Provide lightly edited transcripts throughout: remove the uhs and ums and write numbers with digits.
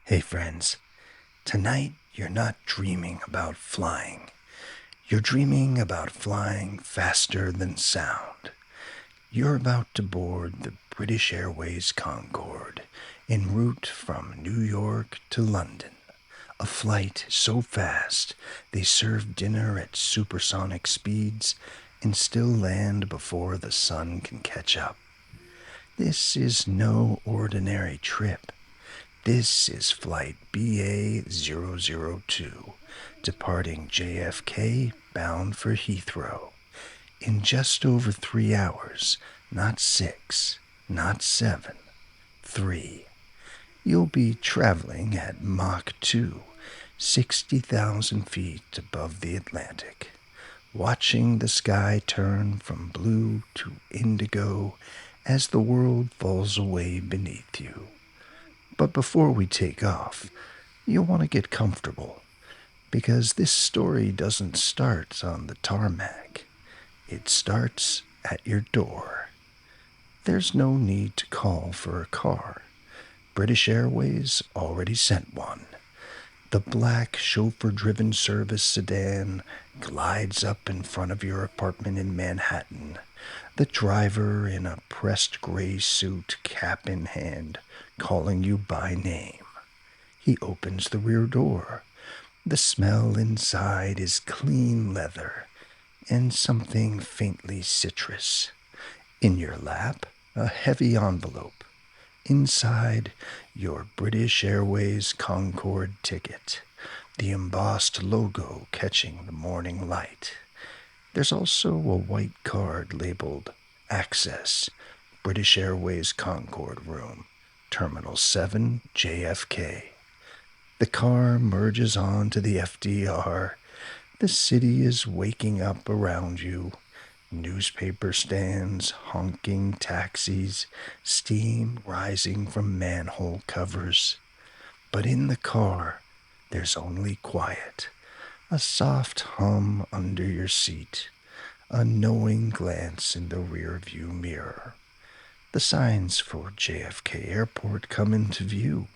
Hey friends, tonight you're not dreaming about flying. You're dreaming about flying faster than sound. You're about to board the British Airways Concorde en route from New York to London. A flight so fast they serve dinner at supersonic speeds and still land before the sun can catch up. This is no ordinary trip. This is flight BA002, departing JFK bound for Heathrow. In just over 3 hours, not 6, not 7, 3. You'll be traveling at Mach 2, 60,000 feet above the Atlantic, watching the sky turn from blue to indigo as the world falls away beneath you. But before we take off, you'll want to get comfortable, because this story doesn't start on the tarmac. It starts at your door. There's no need to call for a car. British Airways already sent one. The black chauffeur-driven service sedan glides up in front of your apartment in Manhattan. The driver in a pressed gray suit, cap in hand, calling you by name. He opens the rear door. The smell inside is clean leather and something faintly citrus. In your lap, a heavy envelope. Inside, your British Airways Concorde ticket, the embossed logo catching the morning light. There's also a white card labeled Access, British Airways Concorde Room, Terminal 7, JFK. The car merges onto the FDR. The city is waking up around you. Newspaper stands, honking taxis, steam rising from manhole covers. But in the car, there's only quiet. A soft hum under your seat. A knowing glance in the rearview mirror. The signs for JFK Airport come into view.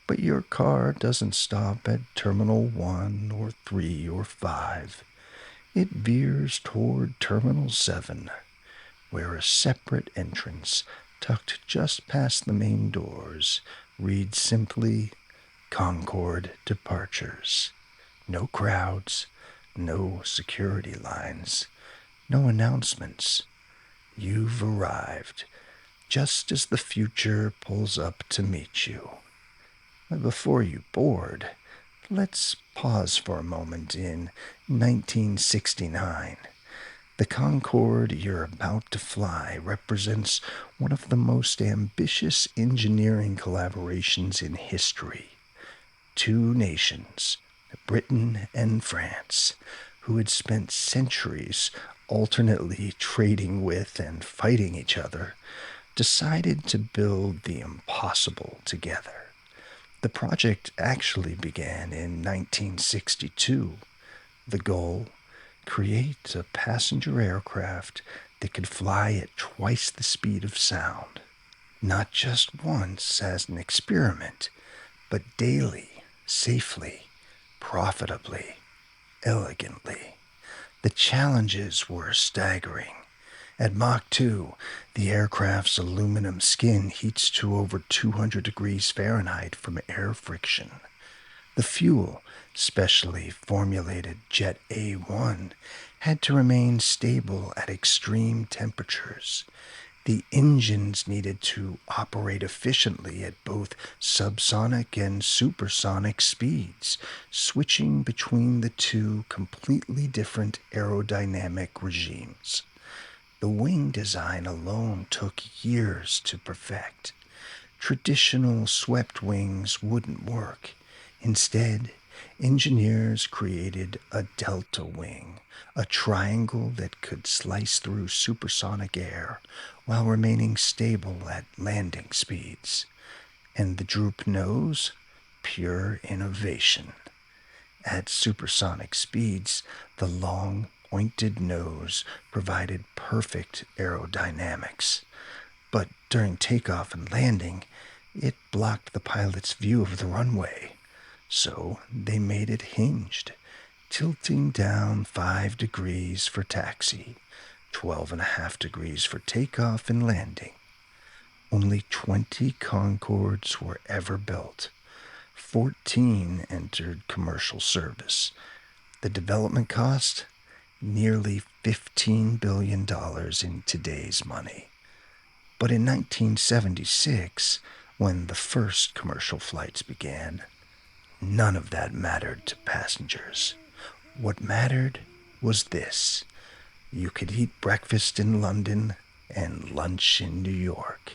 But your car doesn't stop at Terminal 1 or 3 or 5. It veers toward Terminal 7, where a separate entrance, tucked just past the main doors, reads simply, Concorde Departures. No crowds, no security lines, no announcements. You've arrived, just as the future pulls up to meet you. But before you board, let's pause for a moment in 1969. The Concorde you're about to fly represents one of the most ambitious engineering collaborations in history. Two nations, Britain and France, who had spent centuries alternately trading with and fighting each other, decided to build the impossible together. The project actually began in 1962. The goal? Create a passenger aircraft that could fly at twice the speed of sound. Not just once as an experiment, but daily, safely, profitably, elegantly. The challenges were staggering. At Mach 2, the aircraft's aluminum skin heats to over 200 degrees Fahrenheit from air friction. The fuel, specially formulated Jet A1, had to remain stable at extreme temperatures. The engines needed to operate efficiently at both subsonic and supersonic speeds, switching between the two completely different aerodynamic regimes. The wing design alone took years to perfect. Traditional swept wings wouldn't work. Instead, engineers created a delta wing, a triangle that could slice through supersonic air while remaining stable at landing speeds. And the droop nose? Pure innovation. At supersonic speeds, the long, pointed nose provided perfect aerodynamics. But during takeoff and landing, It blocked the pilot's view of the runway, so they made it hinged, tilting down 5 degrees for taxi, 12.5 degrees for takeoff and landing. Only 20 Concordes were ever built. 14 entered commercial service. The development cost? Nearly $15 billion in today's money. But in 1976, when the first commercial flights began, none of that mattered to passengers. What mattered was this: you could eat breakfast in London and lunch in New York.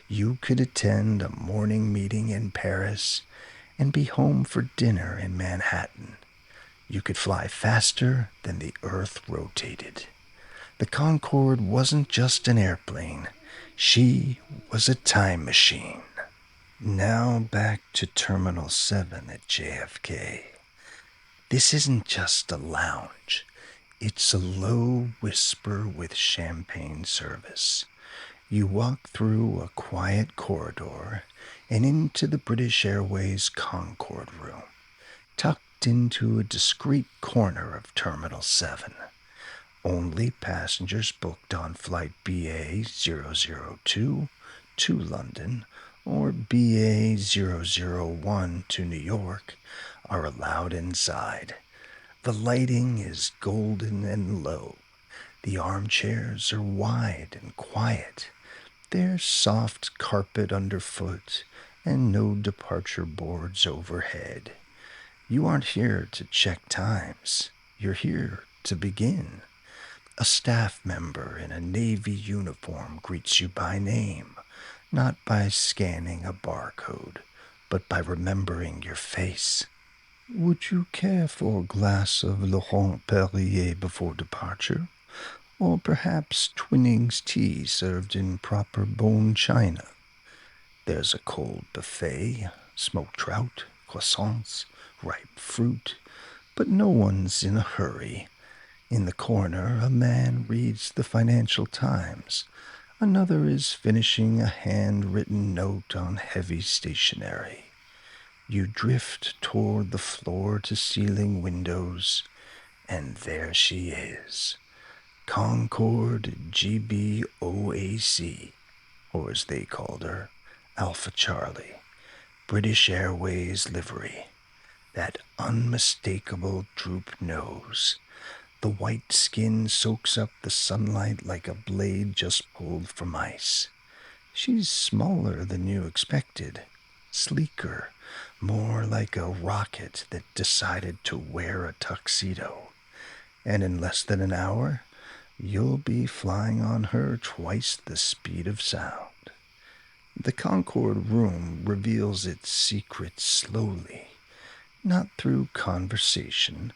You could attend a morning meeting in Paris and be home for dinner in Manhattan. You could fly faster than the Earth rotated. The Concorde wasn't just an airplane. She was a time machine. Now back to Terminal 7 at JFK. This isn't just a lounge. It's a low whisper with champagne service. You walk through a quiet corridor and into the British Airways Concorde room, tucked into a discreet corner of Terminal 7. Only passengers booked on flight BA002 to London or BA001 to New York are allowed inside. The lighting is golden and low. The armchairs are wide and quiet. There's soft carpet underfoot and no departure boards overhead. You aren't here to check times. You're here to begin. A staff member in a Navy uniform greets you by name, not by scanning a barcode, but by remembering your face. Would you care for a glass of Laurent Perrier before departure? Or perhaps Twinings tea served in proper bone china? There's a cold buffet, smoked trout, croissants, ripe fruit, but no one's in a hurry. In the corner, a man reads the Financial Times. Another is finishing a handwritten note on heavy stationery. You drift toward the floor-to-ceiling windows, and there she is. Concorde GBOAC, or as they called her, Alpha Charlie. British Airways livery. That unmistakable droop nose. The white skin soaks up the sunlight like a blade just pulled from ice. She's smaller than you expected, sleeker, more like a rocket that decided to wear a tuxedo. And in less than an hour, you'll be flying on her twice the speed of sound. The Concorde room reveals its secrets slowly, not through conversation.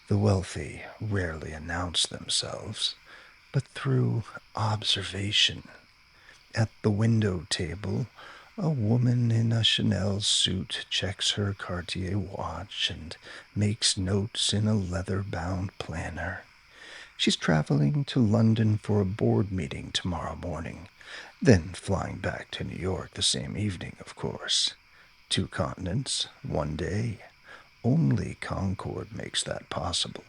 The wealthy rarely announce themselves, but through observation. At the window table, a woman in a Chanel suit checks her Cartier watch and makes notes in a leather-bound planner. She's traveling to London for a board meeting tomorrow morning, then flying back to New York the same evening, of course. 2 continents, 1 day. Only Concorde makes that possible.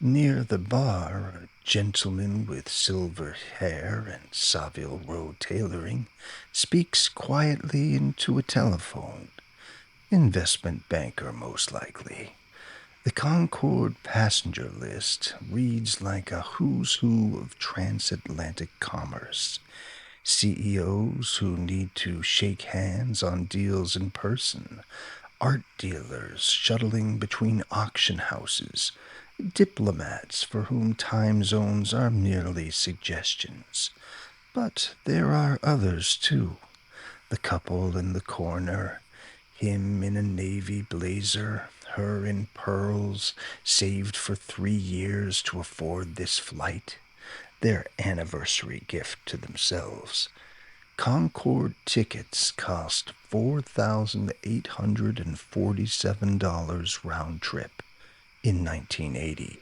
Near the bar, a gentleman with silver hair and Savile Row tailoring speaks quietly into a telephone. Investment banker, most likely. The Concorde passenger list reads like a who's who of transatlantic commerce. CEOs who need to shake hands on deals in person, art dealers shuttling between auction houses, diplomats for whom time zones are merely suggestions. But there are others, too. The couple in the corner, him in a navy blazer, her in pearls, saved for 3 years to afford this flight. Their anniversary gift to themselves. Concorde tickets cost $4,847 round trip in 1980.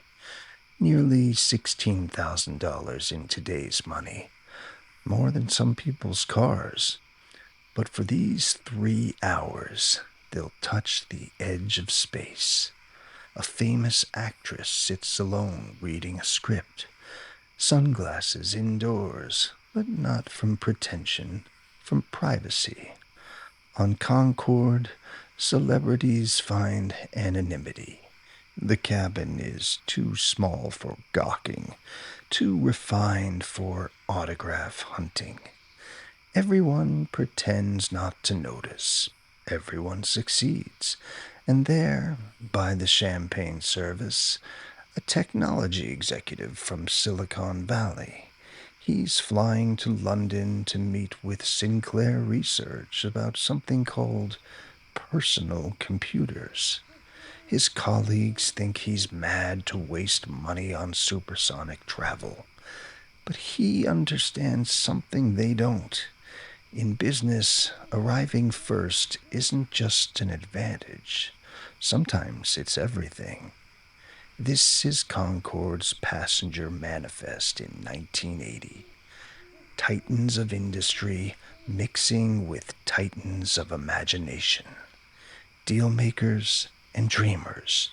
Nearly $16,000 in today's money. More than some people's cars. But for these 3 hours, they'll touch the edge of space. A famous actress sits alone reading a script, sunglasses indoors, but not from pretension, from privacy. On Concorde, celebrities find anonymity. The cabin is too small for gawking, too refined for autograph hunting. Everyone pretends not to notice. Everyone succeeds. And there, by the champagne service, a technology executive from Silicon Valley. He's flying to London to meet with Sinclair Research about something called personal computers. His colleagues think he's mad to waste money on supersonic travel. But he understands something they don't. In business, arriving first isn't just an advantage. Sometimes it's everything. This is Concorde's passenger manifest in 1980. Titans of industry mixing with titans of imagination. Dealmakers and dreamers.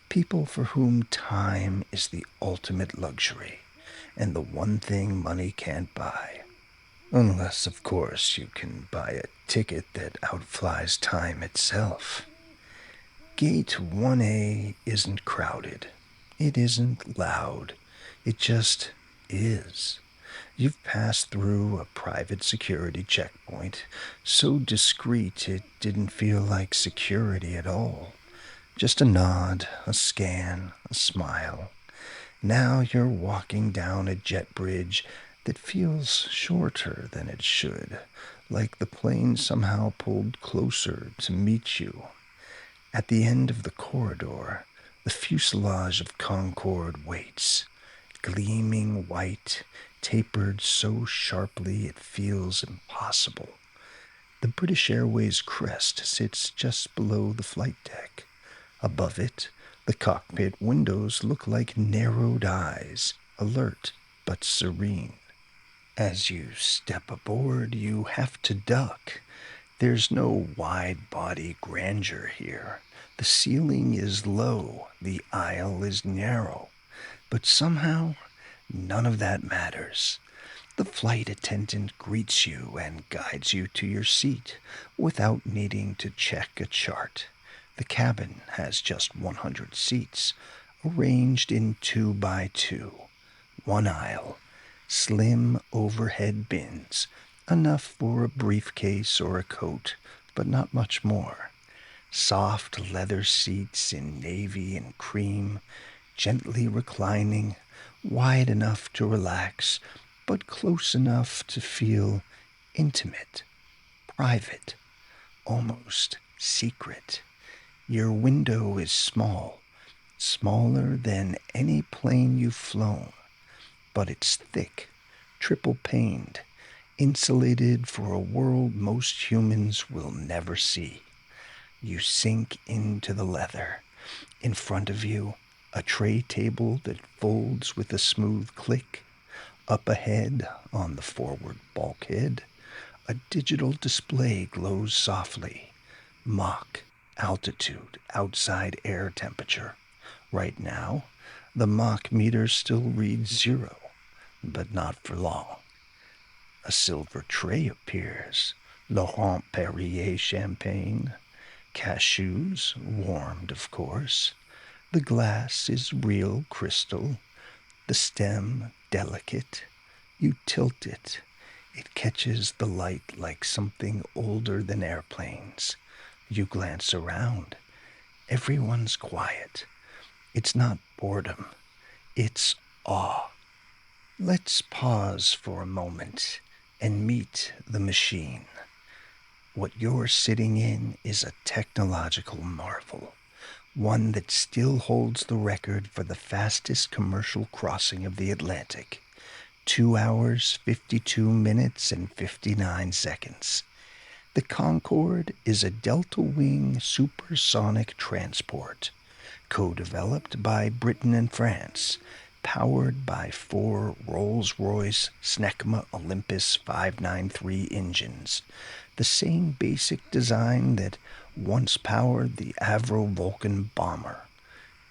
People for whom time is the ultimate luxury and the one thing money can't buy. Unless, of course, you can buy a ticket that outflies time itself. Gate 1A isn't crowded. It isn't loud. It just is. You've passed through a private security checkpoint, so discreet it didn't feel like security at all. Just a nod, a scan, a smile. Now you're walking down a jet bridge that feels shorter than it should, like the plane somehow pulled closer to meet you. At the end of the corridor, the fuselage of Concorde waits, gleaming white, tapered so sharply it feels impossible. The British Airways crest sits just below the flight deck. Above it, the cockpit windows look like narrowed eyes, alert but serene. As you step aboard, you have to duck. There's no wide-body grandeur here. The ceiling is low, the aisle is narrow. But somehow, none of that matters. The flight attendant greets you and guides you to your seat without needing to check a chart. The cabin has just 100 seats, arranged in 2 by 2. One aisle, slim overhead bins, enough for a briefcase or a coat, but not much more. Soft leather seats in navy and cream, gently reclining, wide enough to relax, but close enough to feel intimate, private, almost secret. Your window is small, smaller than any plane you've flown, but it's thick, triple-paned, insulated for a world most humans will never see. You sink into the leather. In front of you, a tray table that folds with a smooth click. Up ahead, on the forward bulkhead, a digital display glows softly. Mach, altitude, outside air temperature. Right now, the Mach meter still reads 0, but not for long. A silver tray appears. Laurent Perrier champagne. Cashews, warmed, of course. The glass is real crystal. The stem, delicate. You tilt it. It catches the light like something older than airplanes. You glance around. Everyone's quiet. It's not boredom. It's awe. Let's pause for a moment and meet the machine. What you're sitting in is a technological marvel, one that still holds the record for the fastest commercial crossing of the Atlantic. 2 hours, 52 minutes, and 59 seconds. The Concorde is a delta-wing supersonic transport, co-developed by Britain and France, powered by 4 Rolls-Royce Snecma Olympus 593 engines, the same basic design that once powered the Avro Vulcan bomber.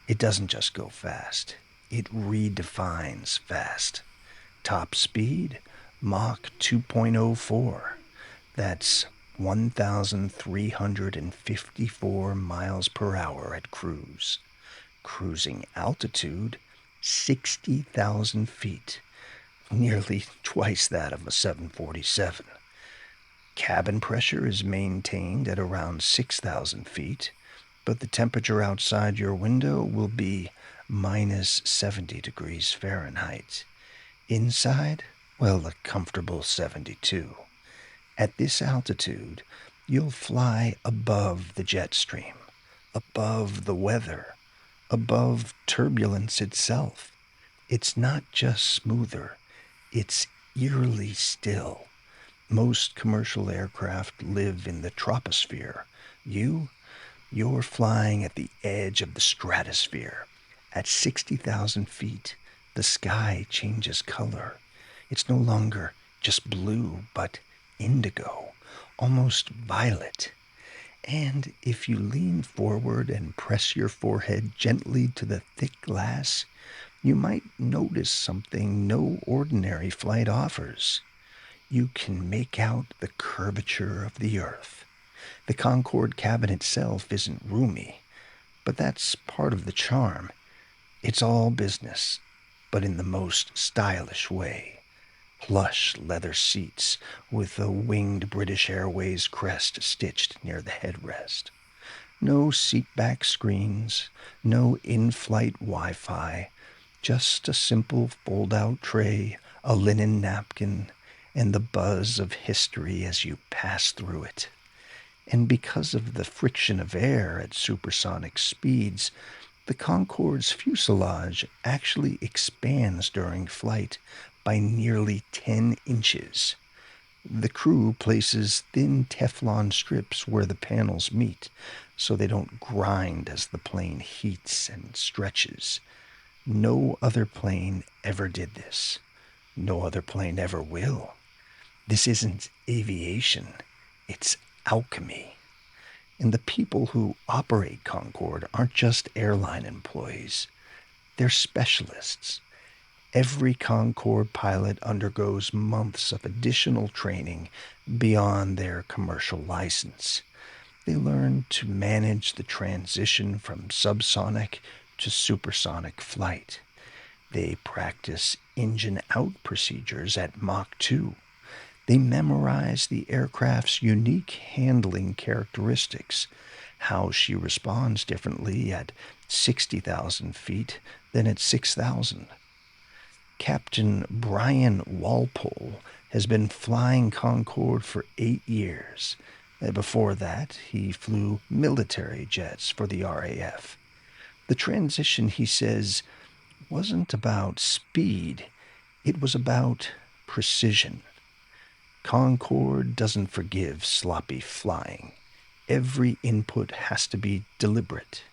It doesn't just go fast, it redefines fast. Top speed, Mach 2.04. That's 1,354 miles per hour at cruise. Cruising altitude, 60,000 feet, nearly twice that of a 747. Cabin pressure is maintained at around 6,000 feet, but the temperature outside your window will be minus 70 degrees Fahrenheit. Inside, well, a comfortable 72. At this altitude, you'll fly above the jet stream, above the weather, above turbulence itself. It's not just smoother, it's eerily still. Most commercial aircraft live in the troposphere. You're flying at the edge of the stratosphere. At 60,000 feet, the sky changes color. It's no longer just blue, but indigo, almost violet. And if you lean forward and press your forehead gently to the thick glass, you might notice something no ordinary flight offers. You can make out the curvature of the earth. The Concorde cabin itself isn't roomy, but that's part of the charm. It's all business, but in the most stylish way. Plush leather seats with a winged British Airways crest stitched near the headrest. No seatback screens, no in-flight Wi-Fi, just a simple fold-out tray, a linen napkin, and the buzz of history as you pass through it. And because of the friction of air at supersonic speeds, the Concorde's fuselage actually expands during flight by nearly 10 inches. The crew places thin Teflon strips where the panels meet, so they don't grind as the plane heats and stretches. No other plane ever did this. No other plane ever will. This isn't aviation, it's alchemy. And the people who operate Concorde aren't just airline employees, they're specialists. Every Concorde pilot undergoes months of additional training beyond their commercial license. They learn to manage the transition from subsonic to supersonic flight. They practice engine-out procedures at Mach 2. They memorize the aircraft's unique handling characteristics, how she responds differently at 60,000 feet than at 6,000. Captain Brian Walpole has been flying Concorde for 8 years. Before that, he flew military jets for the RAF. The transition, he says, wasn't about speed, it was about precision. Concorde doesn't forgive sloppy flying. Every input has to be deliberate.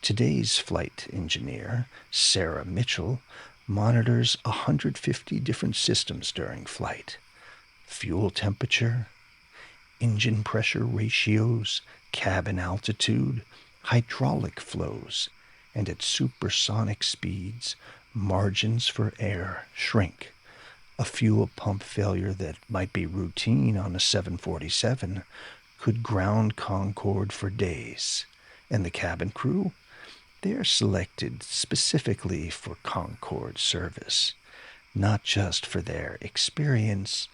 Today's flight engineer, Sarah Mitchell, monitors 150 different systems during flight. Fuel temperature, engine pressure ratios, cabin altitude, hydraulic flows, and at supersonic speeds, margins for error shrink. A fuel pump failure that might be routine on a 747 could ground Concorde for days. And the cabin crew? They're selected specifically for Concorde service, not just for their experience,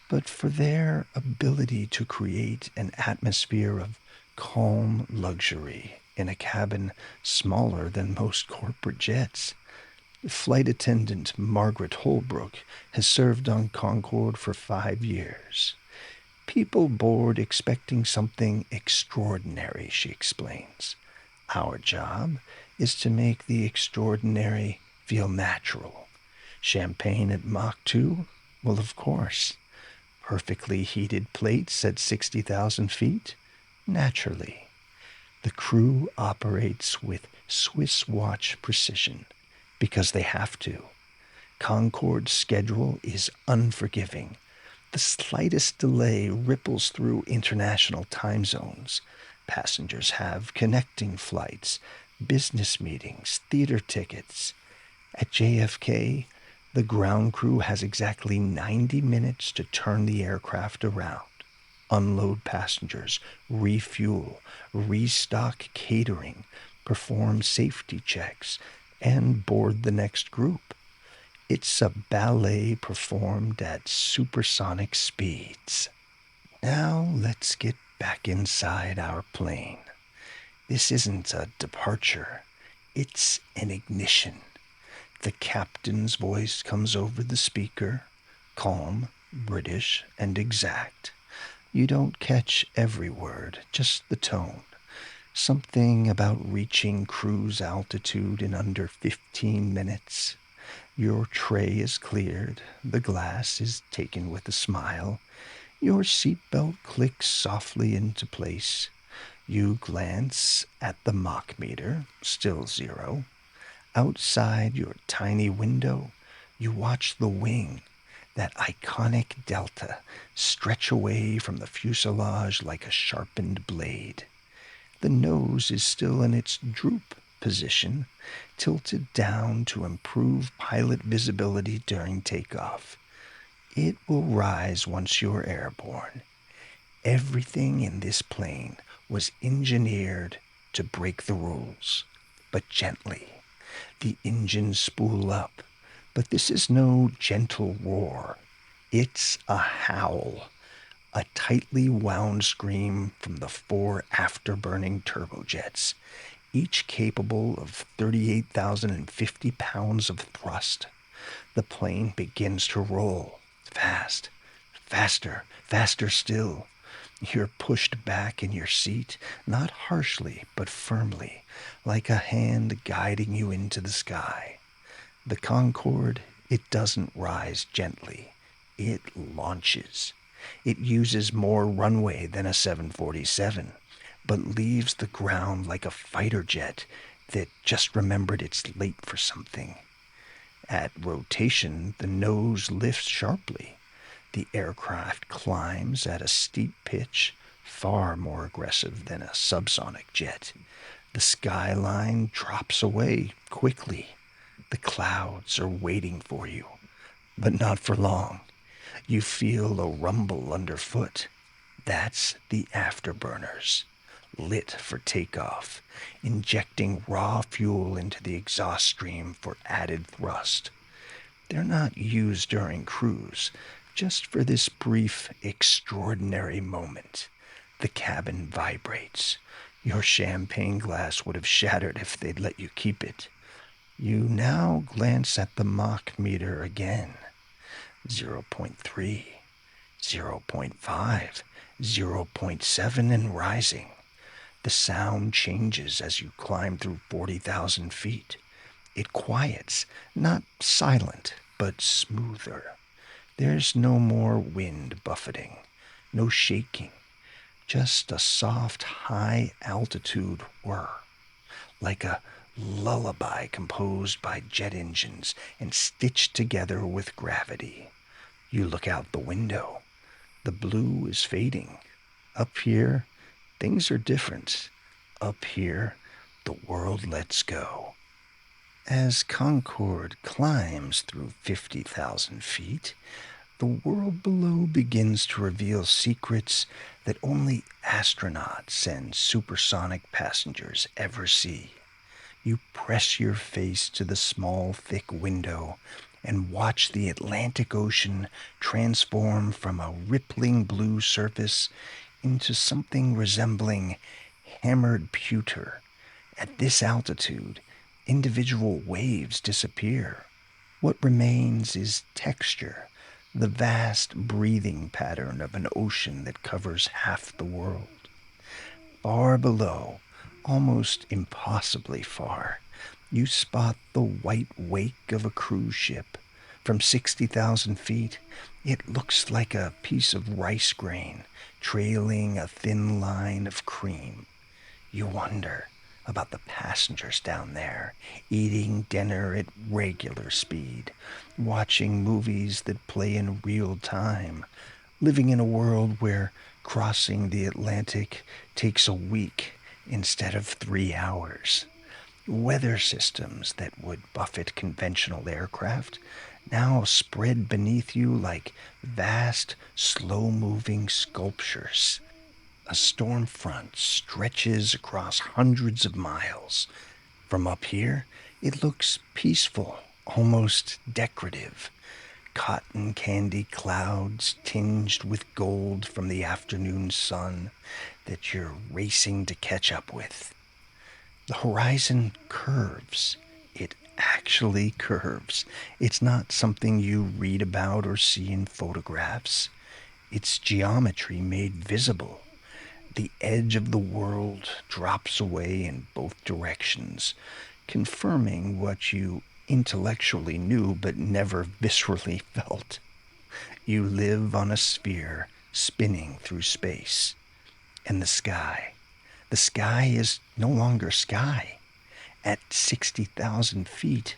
but for their ability to create an atmosphere of calm luxury in a cabin smaller than most corporate jets. Flight attendant Margaret Holbrook has served on Concorde for 5 years. People board expecting something extraordinary, she explains. Our job is to make the extraordinary feel natural. Champagne at Mach 2? Well, of course. Perfectly heated plates at 60,000 feet? Naturally. The crew operates with Swiss watch precision. Because they have to. Concorde's schedule is unforgiving. The slightest delay ripples through international time zones. Passengers have connecting flights, business meetings, theater tickets. At JFK, the ground crew has exactly 90 minutes to turn the aircraft around, unload passengers, refuel, restock catering, perform safety checks, and board the next group. It's a ballet performed at supersonic speeds. Now let's get back inside our plane. This isn't a departure, it's an ignition. The captain's voice comes over the speaker, calm, British, and exact. You don't catch every word, just the tone. Something about reaching cruise altitude in under 15 minutes. Your tray is cleared, the glass is taken with a smile, your seatbelt clicks softly into place. You glance at the Mach meter, still 0. Outside your tiny window, you watch the wing, that iconic delta, stretch away from the fuselage like a sharpened blade. The nose is still in its droop position, tilted down to improve pilot visibility during takeoff. It will rise once you're airborne. Everything in this plane was engineered to break the rules, but gently. The engines spool up, but this is no gentle roar. It's a howl, a tightly wound scream from the 4 afterburning turbojets, each capable of 38,050 pounds of thrust. The plane begins to roll, fast, faster, faster still. You're pushed back in your seat, not harshly, but firmly, like a hand guiding you into the sky. The Concorde, it doesn't rise gently. It launches. It uses more runway than a 747, but leaves the ground like a fighter jet that just remembered it's late for something. At rotation, the nose lifts sharply. The aircraft climbs at a steep pitch, far more aggressive than a subsonic jet. The skyline drops away quickly. The clouds are waiting for you, but not for long. You feel a rumble underfoot. That's the afterburners, lit for takeoff, injecting raw fuel into the exhaust stream for added thrust. They're not used during cruise, just for this brief, extraordinary moment. The cabin vibrates. Your champagne glass would have shattered if they'd let you keep it. You now glance at the Mach meter again. 0.3, 0.5, 0.7 and rising. The sound changes as you climb through 40,000 feet. It quiets, not silent, but smoother. There's no more wind buffeting, no shaking, just a soft, high-altitude whir, like a lullaby composed by jet engines and stitched together with gravity. You look out the window. The blue is fading. Up here, things are different. Up here, the world lets go. As Concorde climbs through 50,000 feet, the world below begins to reveal secrets that only astronauts and supersonic passengers ever see. You press your face to the small, thick window and watch the Atlantic Ocean transform from a rippling blue surface into something resembling hammered pewter. At this altitude, individual waves disappear. What remains is texture, the vast breathing pattern of an ocean that covers half the world. Far below, almost impossibly far, you spot the white wake of a cruise ship. From 60,000 feet, it looks like a piece of rice grain trailing a thin line of cream. You wonder, about the passengers down there, eating dinner at regular speed, watching movies that play in real time, living in a world where crossing the Atlantic takes a week instead of 3 hours. Weather systems that would buffet conventional aircraft now spread beneath you like vast, slow-moving sculptures. A storm front stretches across hundreds of miles. From up here, it looks peaceful, almost decorative. Cotton candy clouds tinged with gold from the afternoon sun that you're racing to catch up with. The horizon curves. It actually curves. It's not something you read about or see in photographs. It's geometry made visible. The edge of the world drops away in both directions, confirming what you intellectually knew but never viscerally felt. You live on a sphere spinning through space. And the sky is no longer sky. At 60,000 feet,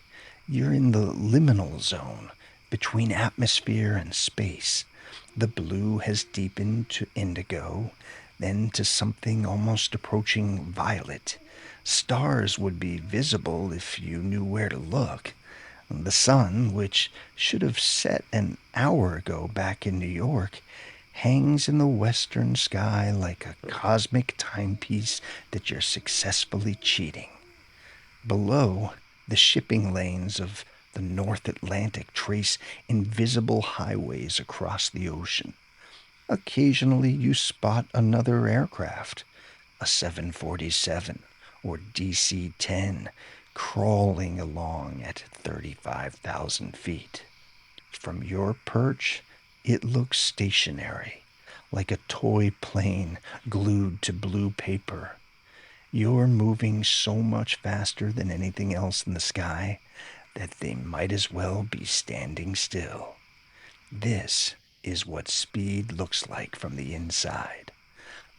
you're in the liminal zone between atmosphere and space. The blue has deepened to indigo, then to something almost approaching violet. Stars would be visible if you knew where to look. The sun, which should have set an hour ago back in New York, hangs in the western sky like a cosmic timepiece that you're successfully cheating. Below, the shipping lanes of the North Atlantic trace invisible highways across the ocean. Occasionally, you spot another aircraft, a 747 or DC 10, crawling along at 35,000 feet. From your perch, it looks stationary, like a toy plane glued to blue paper. You're moving so much faster than anything else in the sky that they might as well be standing still. This is what speed looks like from the inside.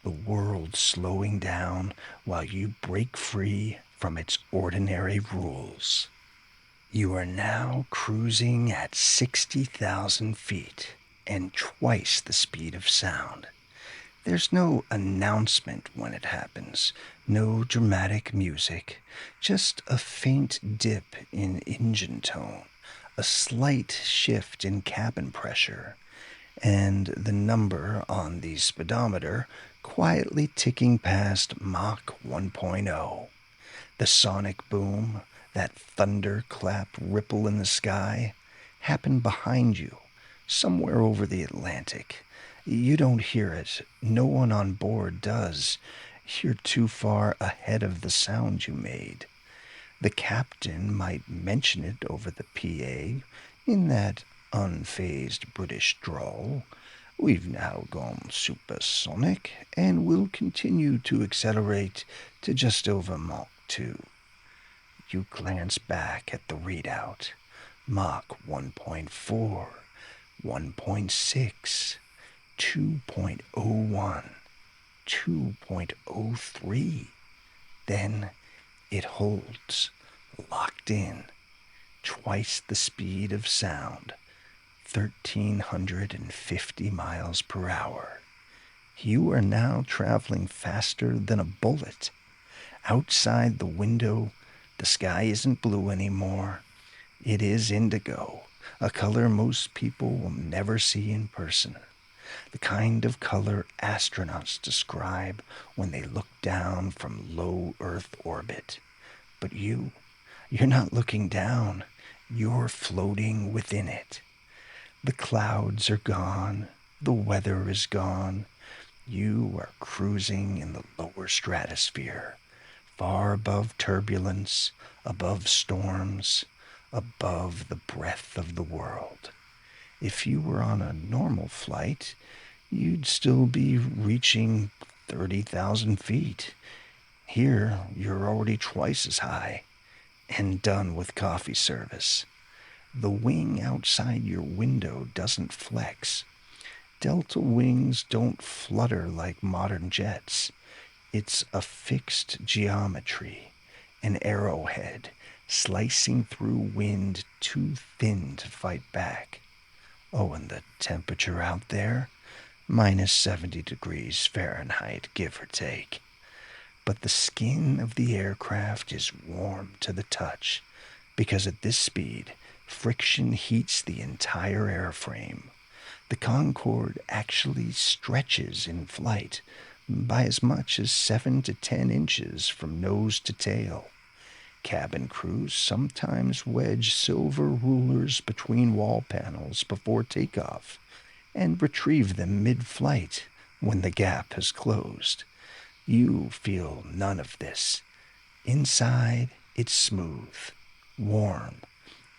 The world slowing down while you break free from its ordinary rules. You are now cruising at 60,000 feet and twice the speed of sound. There's no announcement when it happens, no dramatic music, just a faint dip in engine tone, a slight shift in cabin pressure, and the number on the speedometer quietly ticking past Mach 1.0. The sonic boom, that thunderclap ripple in the sky, happened behind you, somewhere over the Atlantic. You don't hear it. No one on board does. You're too far ahead of the sound you made. The captain might mention it over the PA in that unfazed British drawl. We've now gone supersonic and will continue to accelerate to just over Mach 2. You glance back at the readout. Mach 1.4, 1.6, 2.01, 2.03. Then it holds, locked in, twice the speed of sound, 1,350 miles per hour. You are now traveling faster than a bullet. Outside the window, the sky isn't blue anymore. It is indigo, a color most people will never see in person. The kind of color astronauts describe when they look down from low Earth orbit. But you're not looking down. You're floating within it. The clouds are gone. The weather is gone. You are cruising in the lower stratosphere, far above turbulence, above storms, above the breath of the world. If you were on a normal flight, you'd still be reaching 30,000 feet. Here, you're already twice as high and done with coffee service. The wing outside your window doesn't flex. Delta wings don't flutter like modern jets. It's a fixed geometry, an arrowhead slicing through wind too thin to fight back. Oh, and the temperature out there? Minus 70 degrees Fahrenheit, give or take. But the skin of the aircraft is warm to the touch, because at this speed, friction heats the entire airframe. The Concorde actually stretches in flight by as much as 7 to 10 inches from nose to tail. Cabin crews sometimes wedge silver rulers between wall panels before takeoff and retrieve them mid-flight when the gap has closed. You feel none of this. Inside, it's smooth, warm,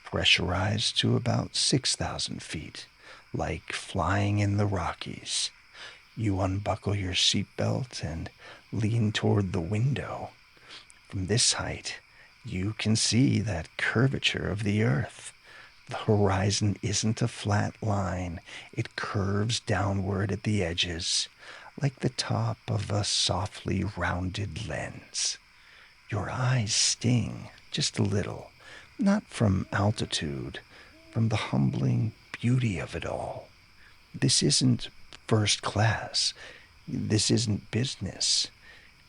pressurized to about 6,000 feet, like flying in the Rockies. You unbuckle your seatbelt and lean toward the window. From this height, you can see that curvature of the earth. The horizon isn't a flat line. It curves downward at the edges, like the top of a softly rounded lens. Your eyes sting just a little, not from altitude, from the humbling beauty of it all. This isn't first class. This isn't business.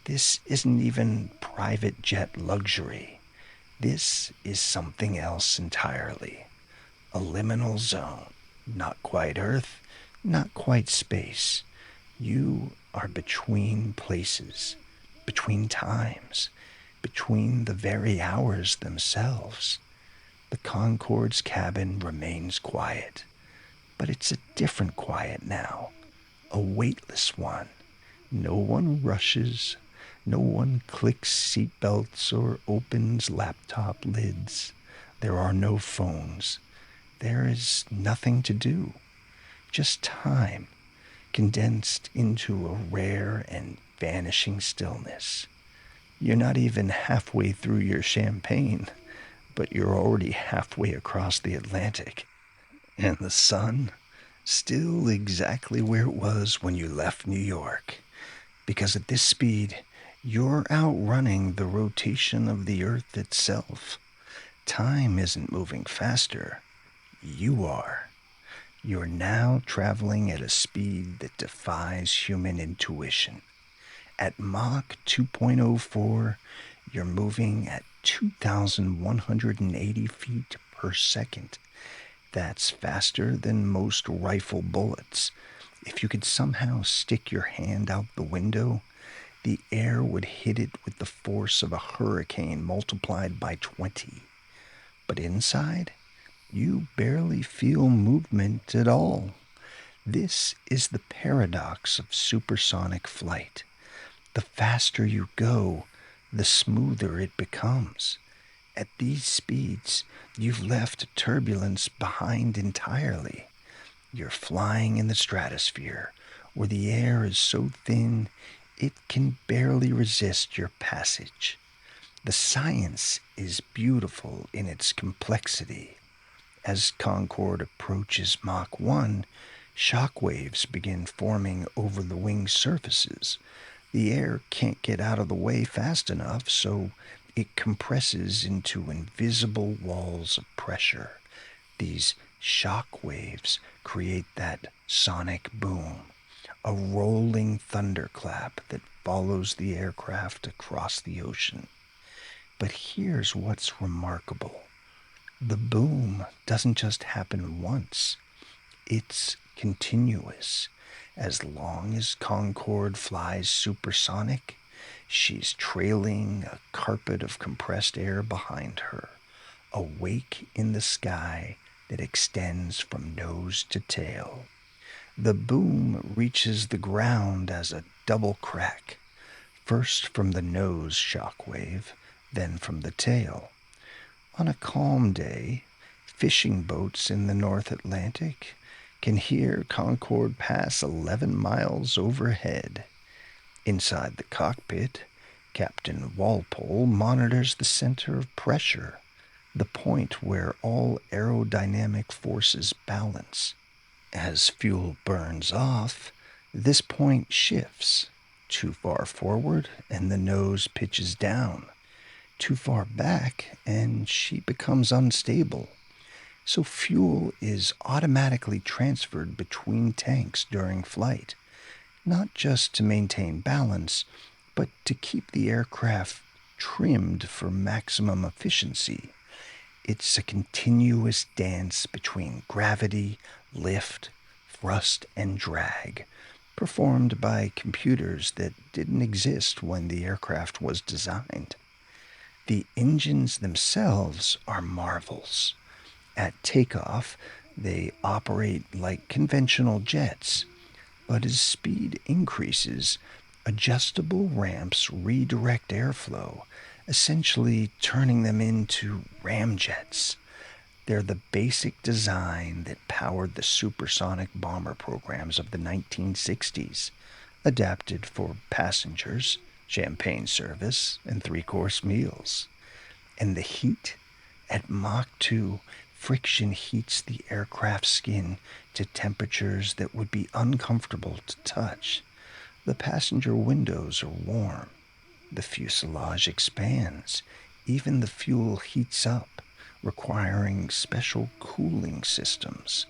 This isn't even private jet luxury. This is something else entirely. A liminal zone. Not quite Earth, not quite space. You are between places, between times, between the very hours themselves. The Concorde's cabin remains quiet, but it's a different quiet now, a weightless one. No one rushes, no one clicks seatbelts or opens laptop lids. There are no phones. There is nothing to do, just time condensed into a rare and vanishing stillness. You're not even halfway through your champagne, but you're already halfway across the Atlantic. And the sun, still exactly where it was when you left New York. Because at this speed, you're outrunning the rotation of the Earth itself. Time isn't moving faster. You are. You're now traveling at a speed that defies human intuition. At Mach 2.04, you're moving at 2,180 feet per second. That's faster than most rifle bullets. If you could somehow stick your hand out the window, the air would hit it with the force of a hurricane multiplied by 20. But inside, you barely feel movement at all. This is the paradox of supersonic flight. The faster you go, the smoother it becomes. At these speeds, you've left turbulence behind entirely. You're flying in the stratosphere, where the air is so thin it can barely resist your passage. The science is beautiful in its complexity. As Concorde approaches Mach 1, shock waves begin forming over the wing surfaces. The air can't get out of the way fast enough, so it compresses into invisible walls of pressure. These shock waves create that sonic boom, a rolling thunderclap that follows the aircraft across the ocean. But here's what's remarkable. The boom doesn't just happen once. It's continuous. As long as Concorde flies supersonic, she's trailing a carpet of compressed air behind her, a wake in the sky that extends from nose to tail. The boom reaches the ground as a double crack, first from the nose shock wave, then from the tail. On a calm day, fishing boats in the North Atlantic can hear Concorde pass 11 miles overhead. Inside the cockpit, Captain Walpole monitors the center of pressure, the point where all aerodynamic forces balance. As fuel burns off, this point shifts Too far forward, and the nose pitches down. Too far back, and she becomes unstable. So fuel is automatically transferred between tanks during flight, not just to maintain balance, but to keep the aircraft trimmed for maximum efficiency. It's a continuous dance between gravity, lift, thrust, and drag, performed by computers that didn't exist when the aircraft was designed. The engines themselves are marvels. At takeoff, they operate like conventional jets, but as speed increases, adjustable ramps redirect airflow, essentially turning them into ramjets. They're the basic design that powered the supersonic bomber programs of the 1960s, adapted for passengers, champagne service, and three-course meals. And the heat? At Mach 2, friction heats the aircraft's skin to temperatures that would be uncomfortable to touch. The passenger windows are warm. The fuselage expands. Even the fuel heats up, requiring special cooling systems.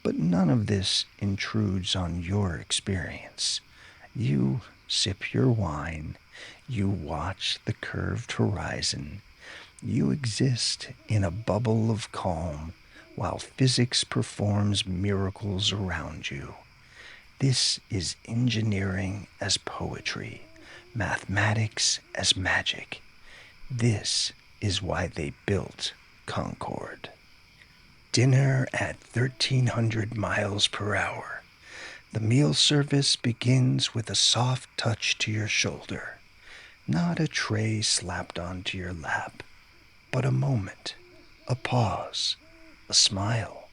But none of this intrudes on your experience. You sip your wine. You watch the curved horizon. You exist in a bubble of calm while physics performs miracles around you. This is engineering as poetry, mathematics as magic. This is why they built Concorde. Dinner at 1,300 miles per hour. The meal service begins with a soft touch to your shoulder, not a tray slapped onto your lap, but a moment, a pause, a smile.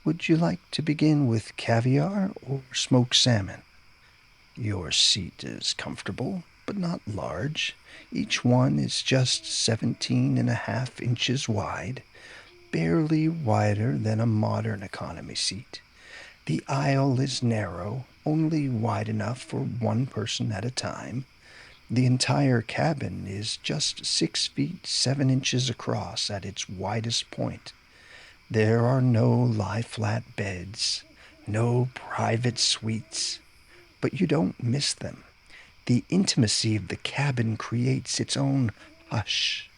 Would you like to begin with caviar or smoked salmon? Your seat is comfortable, but not large. Each one is just 17.5 inches wide, barely wider than a modern economy seat. The aisle is narrow, only wide enough for one person at a time. The entire cabin is just 6 feet 7 inches across at its widest point. There are no lie-flat beds, no private suites, but you don't miss them. The intimacy of the cabin creates its own hush.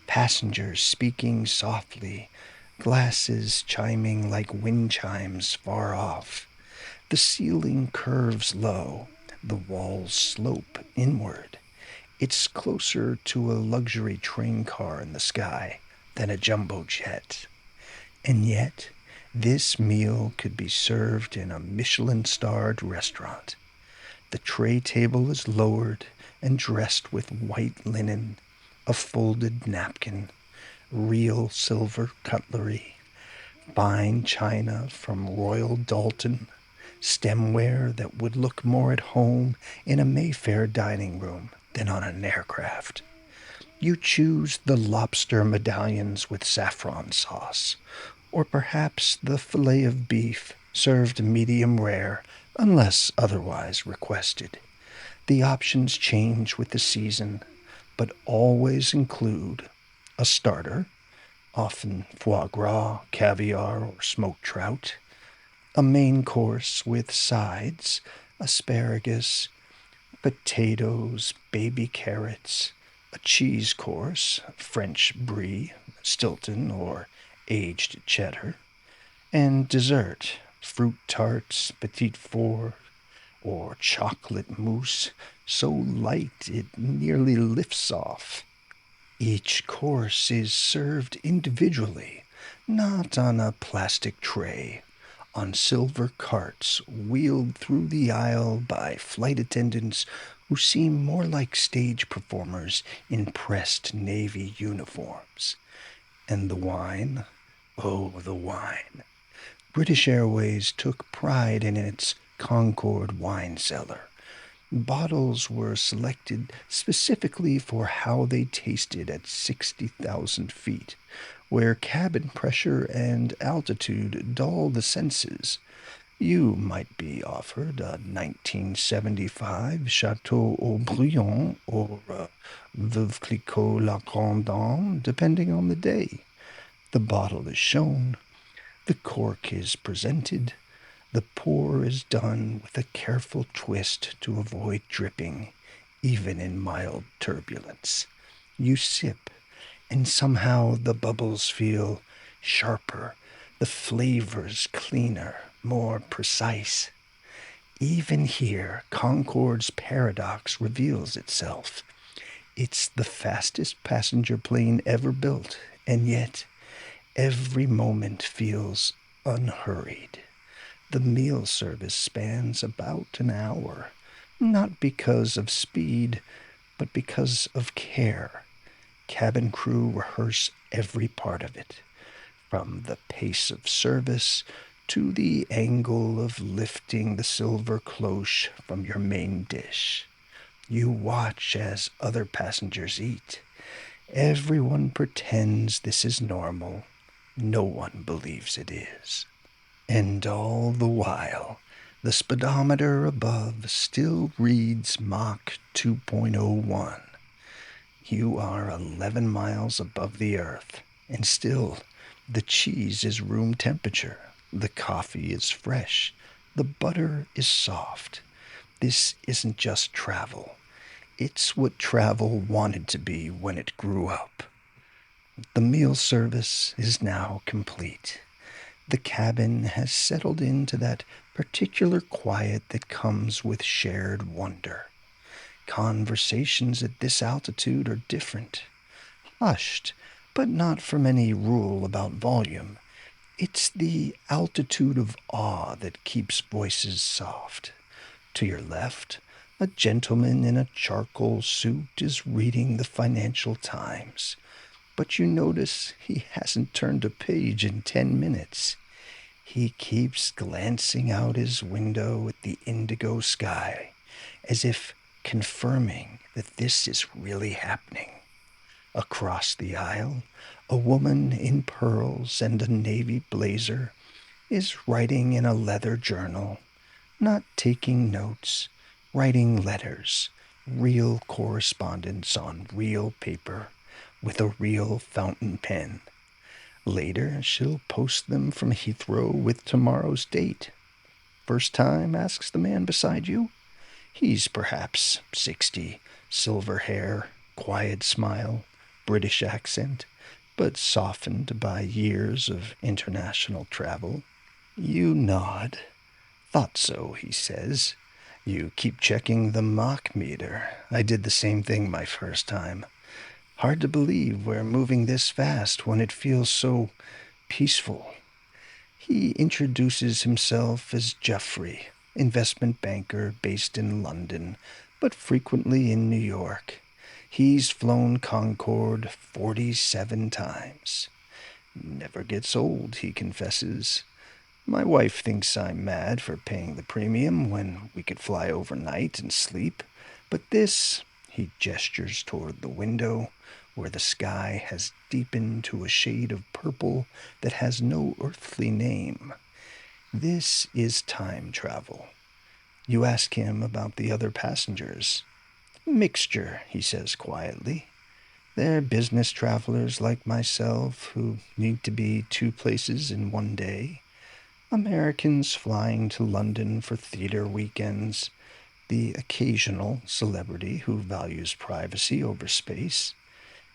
Passengers speaking softly, glasses chiming like wind chimes far off. The ceiling curves low, the walls slope inward. It's closer to a luxury train car in the sky than a jumbo jet. And yet, this meal could be served in a Michelin-starred restaurant. The tray table is lowered and dressed with white linen, a folded napkin, real silver cutlery, fine china from Royal Dalton, stemware that would look more at home in a Mayfair dining room than on an aircraft. You choose the lobster medallions with saffron sauce, or perhaps the fillet of beef served medium rare unless otherwise requested. The options change with the season, but always include a starter, often foie gras, caviar, or smoked trout, a main course with sides, asparagus, potatoes, baby carrots, a cheese course, French brie, Stilton, or aged cheddar, and dessert, fruit tarts, petit four, or chocolate mousse, so light it nearly lifts off. Each course is served individually, not on a plastic tray, on silver carts wheeled through the aisle by flight attendants who seem more like stage performers in pressed navy uniforms. And the wine? Oh, the wine. British Airways took pride in its Concorde wine cellar. Bottles were selected specifically for how they tasted at 60,000 feet, where cabin pressure and altitude dull the senses. You might be offered a 1975 Chateau Aubryon or a Veuve Clicquot La Grande Dame, depending on the day. The bottle is shown, the cork is presented, the pour is done with a careful twist to avoid dripping, even in mild turbulence. You sip, and somehow the bubbles feel sharper, the flavors cleaner, more precise. Even here, Concorde's paradox reveals itself. It's the fastest passenger plane ever built, and yet every moment feels unhurried. The meal service spans about an hour, not because of speed, but because of care. Cabin crew rehearse every part of it, from the pace of service to the angle of lifting the silver cloche from your main dish. You watch as other passengers eat. Everyone pretends this is normal. No one believes it is. And all the while, the speedometer above still reads Mach 2.01. You are 11 miles above the earth, and still the cheese is room temperature, the coffee is fresh, the butter is soft. This isn't just travel. It's what travel wanted to be when it grew up. The meal service is now complete. The cabin has settled into that particular quiet that comes with shared wonder. Conversations at this altitude are different. Hushed, but not from any rule about volume. It's the altitude of awe that keeps voices soft. To your left, a gentleman in a charcoal suit is reading the Financial Times, but you notice he hasn't turned a page in 10 minutes. He keeps glancing out his window at the indigo sky, as if confirming that this is really happening. Across the aisle, a woman in pearls and a navy blazer is writing in a leather journal, not taking notes, writing letters, real correspondence on real paper with a real fountain pen. Later, she'll post them from Heathrow with tomorrow's date. First time? Asks the man beside you. He's perhaps 60, silver hair, quiet smile, British accent, but softened by years of international travel. You nod. Thought so, he says. You keep checking the Mach meter. I did the same thing my first time. Hard to believe we're moving this fast when it feels so peaceful. He introduces himself as Geoffrey, investment banker based in London, but frequently in New York. He's flown Concorde 47 times. Never gets old, he confesses. My wife thinks I'm mad for paying the premium when we could fly overnight and sleep, but this, he gestures toward the window, where the sky has deepened to a shade of purple that has no earthly name. This is time travel. You ask him about the other passengers. Mixture, he says quietly. They're business travelers like myself who need to be two places in one day. Americans flying to London for theater weekends. The occasional celebrity who values privacy over space.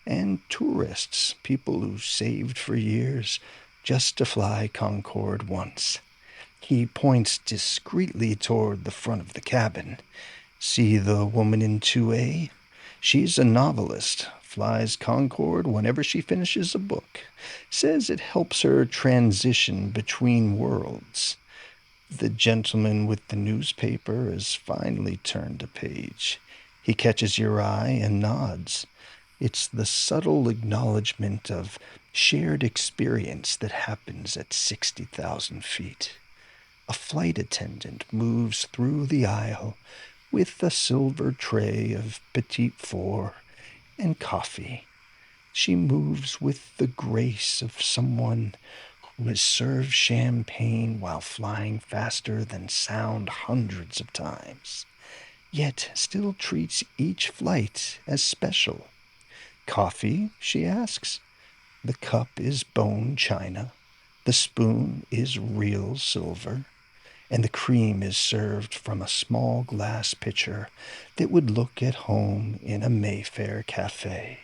And tourists, people who saved for years just to fly Concorde once. He points discreetly toward the front of the cabin. See the woman in 2A? She's a novelist, flies Concorde whenever she finishes a book. Says it helps her transition between worlds. The gentleman with the newspaper has finally turned a page. He catches your eye and nods. It's the subtle acknowledgement of shared experience that happens at 60,000 feet. A flight attendant moves through the aisle with a silver tray of petit four and coffee. She moves with the grace of someone who has served champagne while flying faster than sound hundreds of times, yet still treats each flight as special. Coffee, she asks. The cup is bone china, the spoon is real silver, and the cream is served from a small glass pitcher that would look at home in a Mayfair cafe.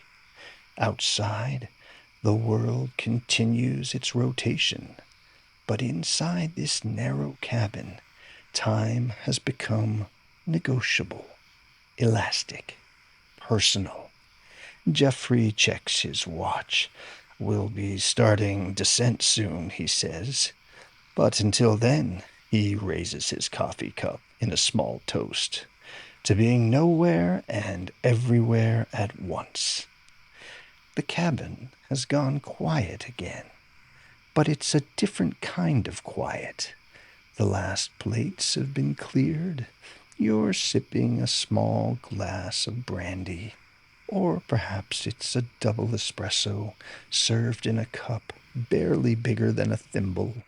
Outside, the world continues its rotation, but inside this narrow cabin, time has become negotiable, elastic, personal. Jeffrey checks his watch. We'll be starting descent soon, he says. But until then, he raises his coffee cup in a small toast to being nowhere and everywhere at once. The cabin has gone quiet again, but it's a different kind of quiet. The last plates have been cleared. You're sipping a small glass of brandy, or perhaps it's a double espresso served in a cup barely bigger than a thimble.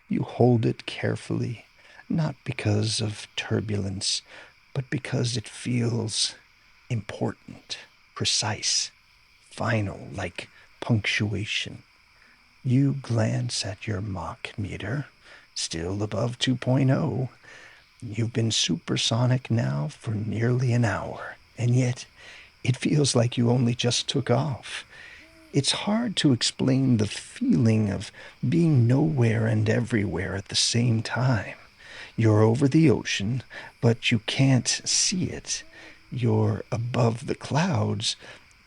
You hold it carefully, not because of turbulence, but because it feels important, precise, final, like punctuation. You glance at your Mach meter, still above 2.0. You've been supersonic now for nearly an hour, and yet it feels like you only just took off. It's hard to explain the feeling of being nowhere and everywhere at the same time. You're over the ocean, but you can't see it. You're above the clouds,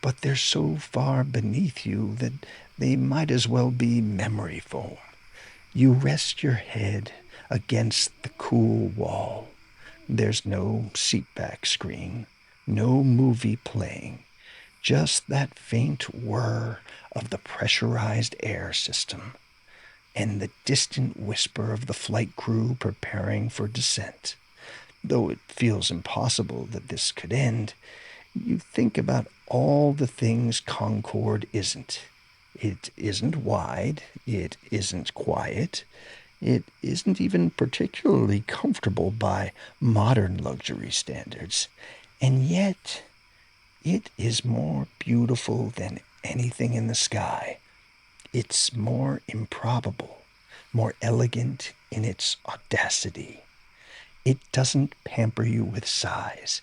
but they're so far beneath you that they might as well be memory foam. You rest your head against the cool wall. There's no seatback screen, no movie playing, just that faint whir of the pressurized air system and the distant whisper of the flight crew preparing for descent. Though it feels impossible that this could end, you think about all the things Concorde isn't. It isn't wide, it isn't quiet, it isn't even particularly comfortable by modern luxury standards, and yet it is more beautiful than anything in the sky. It's more improbable, more elegant in its audacity. It doesn't pamper you with size.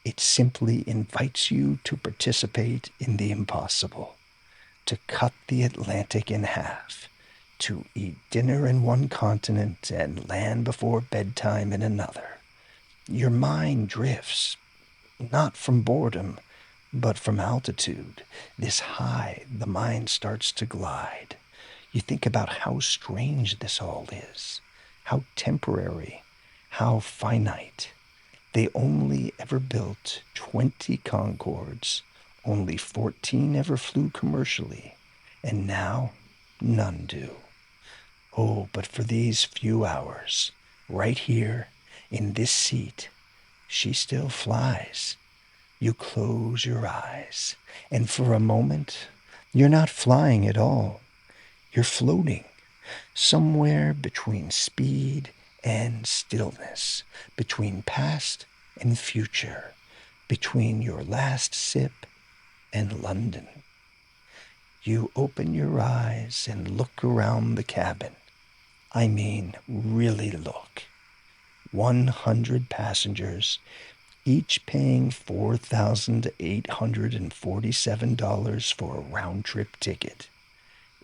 It simply invites you to participate in the impossible, to cut the Atlantic in half, to eat dinner in one continent and land before bedtime in another. Your mind drifts, not from boredom, but from altitude. This high, the mind starts to glide. You think about how strange this all is, how temporary, how finite. They only ever built 20 Concordes, only 14 ever flew commercially, and now none do. Oh, but for these few hours, right here, in this seat, she still flies. You close your eyes, and for a moment, you're not flying at all. You're floating, somewhere between speed and stillness, between past and future, between your last sip and London. You open your eyes and look around the cabin. I mean, really look. 100 passengers, each paying $4,847 for a round-trip ticket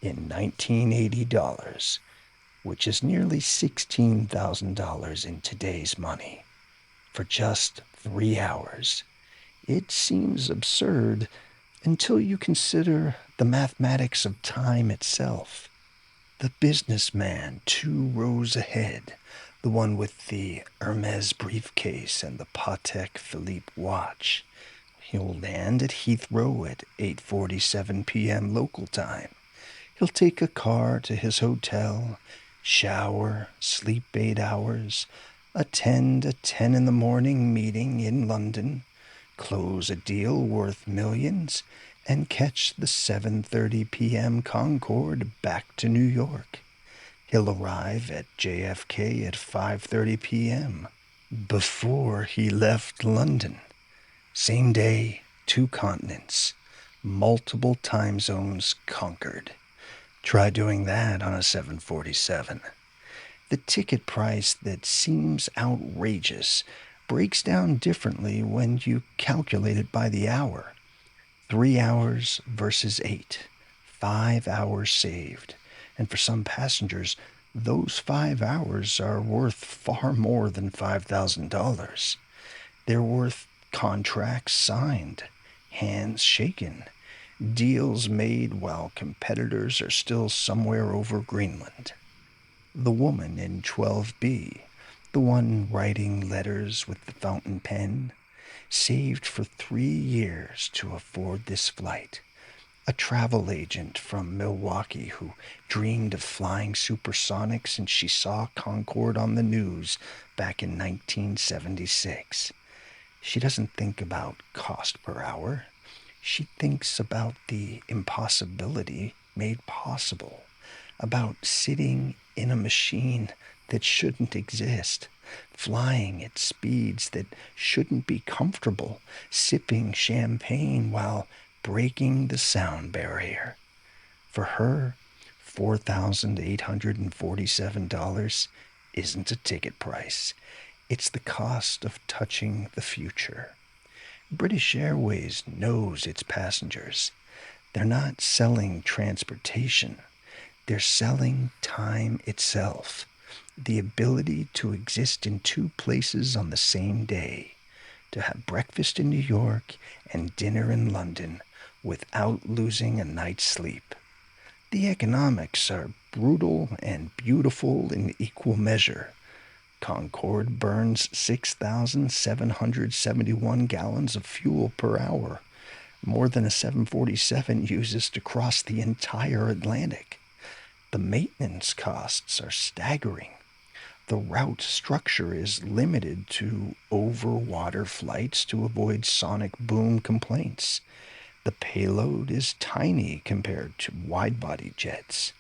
in 1980 dollars, which is nearly $16,000 in today's money, for just 3 hours. It seems absurd until you consider the mathematics of time itself. The businessman 2 rows ahead, the one with the Hermes briefcase and the Patek Philippe watch. He'll land at Heathrow at 8:47 p.m. local time. He'll take a car to his hotel, shower, sleep 8 hours, attend a 10 in the morning meeting in London, close a deal worth millions, and catch the 7:30 p.m. Concorde back to New York. He'll arrive at JFK at 5:30 p.m. before he left London. Same day, two continents, multiple time zones conquered. Try doing that on a 747. The ticket price that seems outrageous breaks down differently when you calculate it by the hour. 3 hours versus 8. 5 hours saved. And for some passengers, those 5 hours are worth far more than $5,000. They're worth contracts signed, hands shaken, deals made while competitors are still somewhere over Greenland. The woman in 12B, the one writing letters with the fountain pen, saved for 3 years to afford this flight. A travel agent from Milwaukee who dreamed of flying supersonic since she saw Concorde on the news back in 1976. She doesn't think about cost per hour. She thinks about the impossibility made possible, about sitting in a machine that shouldn't exist, flying at speeds that shouldn't be comfortable, sipping champagne while breaking the sound barrier. For her, $4,847 isn't a ticket price. It's the cost of touching the future. British Airways knows its passengers. They're not selling transportation. They're selling time itself, the ability to exist in two places on the same day, to have breakfast in New York and dinner in London without losing a night's sleep. The economics are brutal and beautiful in equal measure. Concorde burns 6,771 gallons of fuel per hour, more than a 747 uses to cross the entire Atlantic. The maintenance costs are staggering. The route structure is limited to over-water flights to avoid sonic boom complaints. The payload is tiny compared to wide-body jets.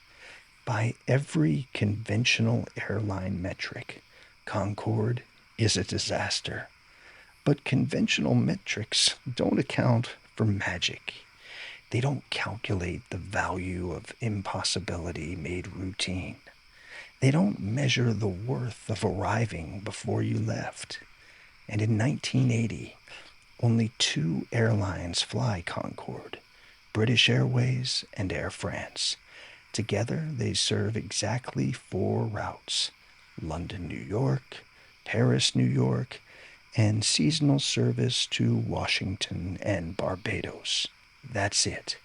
By every conventional airline metric, Concorde is a disaster. But conventional metrics don't account for magic. They don't calculate the value of impossibility made routine. They don't measure the worth of arriving before you left. And in 1980, only two airlines fly Concorde, British Airways and Air France. Together, they serve exactly 4 routes: London, New York, Paris, New York, and seasonal service to Washington and Barbados. That's it,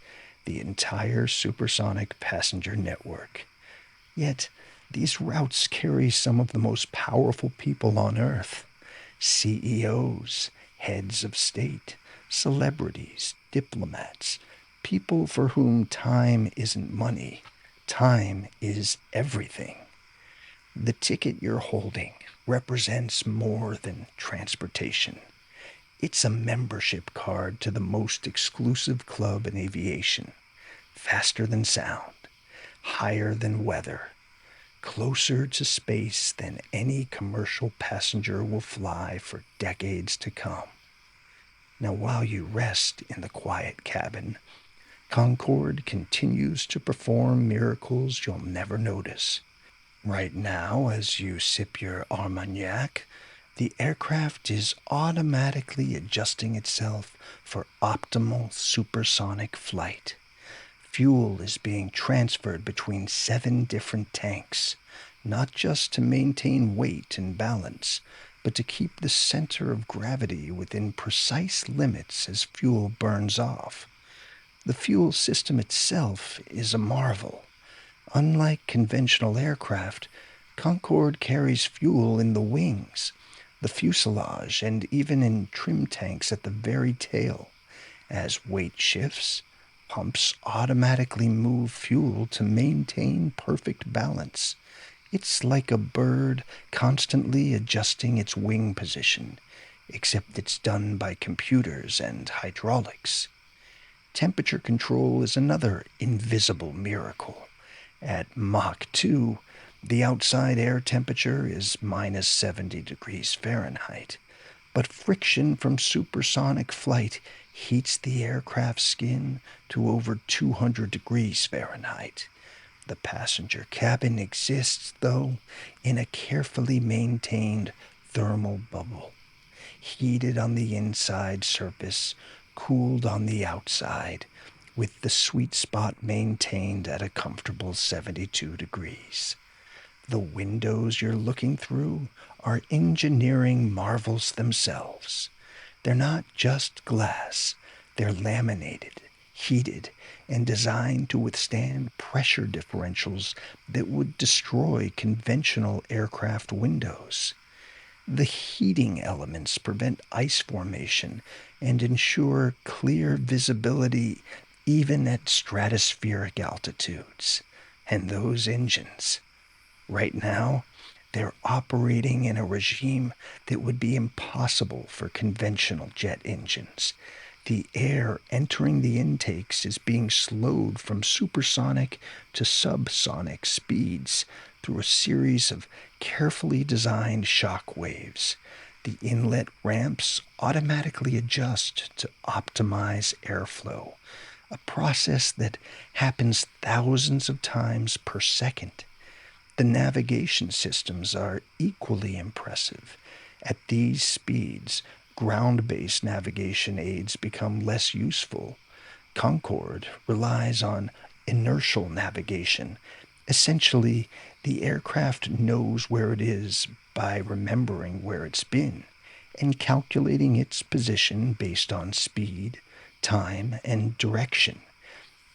the entire supersonic passenger network. Yet, these routes carry some of the most powerful people on Earth: CEOs, heads of state, celebrities, diplomats, people for whom time isn't money. Time is everything. The ticket you're holding represents more than transportation. It's a membership card to the most exclusive club in aviation. Faster than sound, higher than weather, closer to space than any commercial passenger will fly for decades to come. Now, while you rest in the quiet cabin, Concorde continues to perform miracles you'll never notice. Right now, as you sip your Armagnac, the aircraft is automatically adjusting itself for optimal supersonic flight. Fuel is being transferred between 7 different tanks, not just to maintain weight and balance, but to keep the center of gravity within precise limits as fuel burns off. The fuel system itself is a marvel. Unlike conventional aircraft, Concorde carries fuel in the wings, the fuselage, and even in trim tanks at the very tail. As weight shifts, pumps automatically move fuel to maintain perfect balance. It's like a bird constantly adjusting its wing position, except it's done by computers and hydraulics. Temperature control is another invisible miracle. At Mach 2, The outside air temperature is minus 70 degrees Fahrenheit, but friction from supersonic flight heats the aircraft's skin to over 200 degrees Fahrenheit. The passenger cabin exists, though, in a carefully maintained thermal bubble, heated on the inside surface, cooled on the outside, with the sweet spot maintained at a comfortable 72 degrees. The windows you're looking through are engineering marvels themselves. They're not just glass, they're laminated, heated, and designed to withstand pressure differentials that would destroy conventional aircraft windows. The heating elements prevent ice formation and ensure clear visibility even at stratospheric altitudes. And those engines, right now, they're operating in a regime that would be impossible for conventional jet engines. The air entering the intakes is being slowed from supersonic to subsonic speeds through a series of carefully designed shock waves. The inlet ramps automatically adjust to optimize airflow, a process that happens thousands of times per second. The navigation systems are equally impressive. At these speeds, ground-based navigation aids become less useful. Concorde relies on inertial navigation. Essentially, the aircraft knows where it is by remembering where it's been and calculating its position based on speed, time, and direction.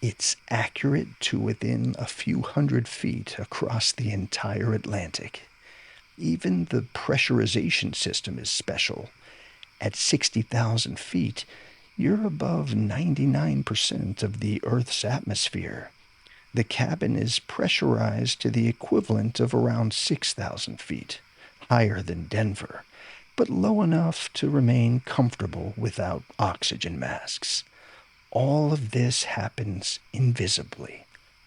It's accurate to within a few hundred feet across the entire Atlantic. Even the pressurization system is special. At 60,000 feet, you're above 99% of the Earth's atmosphere. The cabin is pressurized to the equivalent of around 6,000 feet, higher than Denver, but low enough to remain comfortable without oxygen masks. All of this happens invisibly,